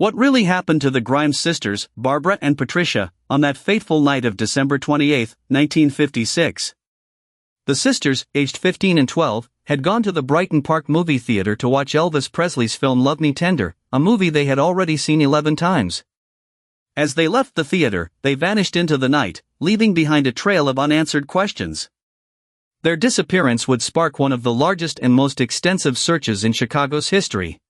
What really happened to the Grimes sisters, Barbara and Patricia, on that fateful night of December 28, 1956? The sisters, aged 15 and 12, had gone to the Brighton Park movie theater to watch Elvis Presley's film Love Me Tender, a movie they had already seen 11 times. As they left the theater, they vanished into the night, leaving behind a trail of unanswered questions. Their disappearance would spark one of the largest and most extensive searches in Chicago's history.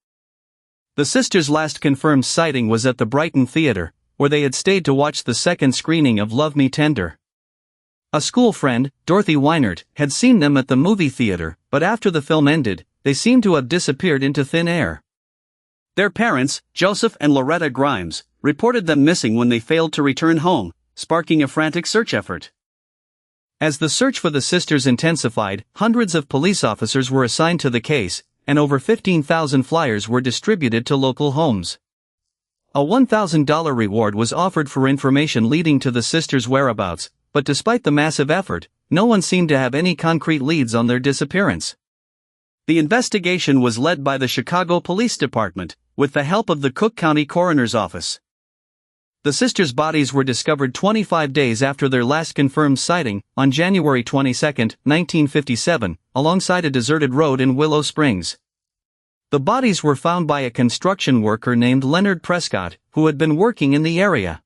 The sisters' last confirmed sighting was at the Brighton Theater, where they had stayed to watch the second screening of Love Me Tender. A school friend, Dorothy Weinert, had seen them at the movie theater, but after the film ended, they seemed to have disappeared into thin air. Their parents, Joseph and Loretta Grimes, reported them missing when they failed to return home, sparking a frantic search effort. As the search for the sisters intensified, hundreds of police officers were assigned to the case, and over 15,000 flyers were distributed to local homes. A $1,000 reward was offered for information leading to the sisters' whereabouts, but despite the massive effort, no one seemed to have any concrete leads on their disappearance. The investigation was led by the Chicago Police Department, with the help of the Cook County Coroner's Office. The sisters' bodies were discovered 25 days after their last confirmed sighting, on January 22, 1957, alongside a deserted road in Willow Springs. The bodies were found by a construction worker named Leonard Prescott, who had been working in the area.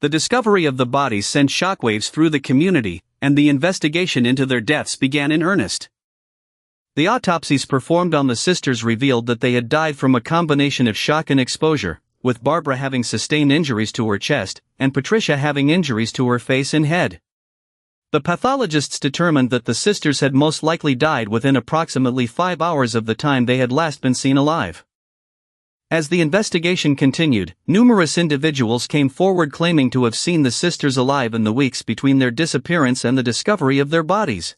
The discovery of the bodies sent shockwaves through the community, and the investigation into their deaths began in earnest. The autopsies performed on the sisters revealed that they had died from a combination of shock and exposure, with Barbara having sustained injuries to her chest, and Patricia having injuries to her face and head. The pathologists determined that the sisters had most likely died within approximately 5 hours of the time they had last been seen alive. As the investigation continued, numerous individuals came forward claiming to have seen the sisters alive in the weeks between their disappearance and the discovery of their bodies.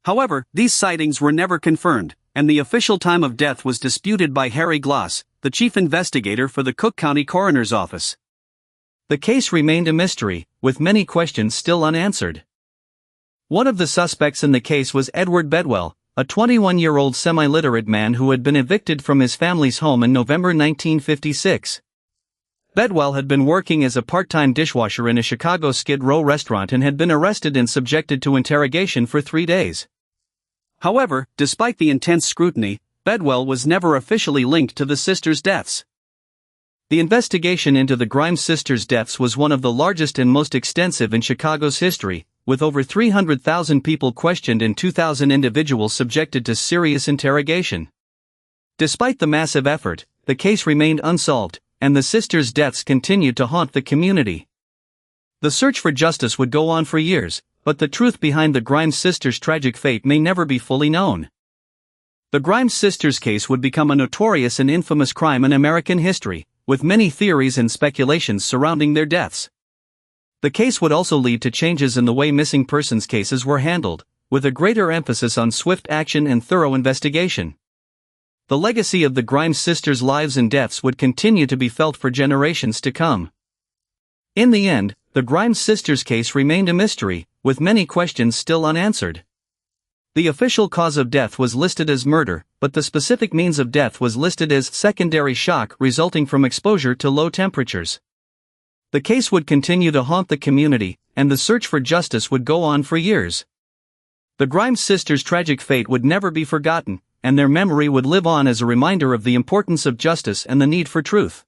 However, these sightings were never confirmed, and the official time of death was disputed by Harry Gloss, the chief investigator for the Cook County Coroner's Office. The case remained a mystery, with many questions still unanswered. One of the suspects in the case was Edward Bedwell, a 21-year-old semi-literate man who had been evicted from his family's home in November 1956. Bedwell had been working as a part-time dishwasher in a Chicago Skid Row restaurant and had been arrested and subjected to interrogation for 3 days. However, despite the intense scrutiny, Bedwell was never officially linked to the sisters' deaths. The investigation into the Grimes sisters' deaths was one of the largest and most extensive in Chicago's history, with over 300,000 people questioned and 2,000 individuals subjected to serious interrogation. Despite the massive effort, the case remained unsolved, and the sisters' deaths continued to haunt the community. The search for justice would go on for years, but the truth behind the Grimes sisters' tragic fate may never be fully known. The Grimes sisters case would become a notorious and infamous crime in American history, with many theories and speculations surrounding their deaths. The case would also lead to changes in the way missing persons cases were handled, with a greater emphasis on swift action and thorough investigation. The legacy of the Grimes sisters' lives and deaths would continue to be felt for generations to come. In the end, the Grimes sisters case remained a mystery, with many questions still unanswered. The official cause of death was listed as murder, but the specific means of death was listed as secondary shock resulting from exposure to low temperatures. The case would continue to haunt the community, and the search for justice would go on for years. The Grimes sisters' tragic fate would never be forgotten, and their memory would live on as a reminder of the importance of justice and the need for truth.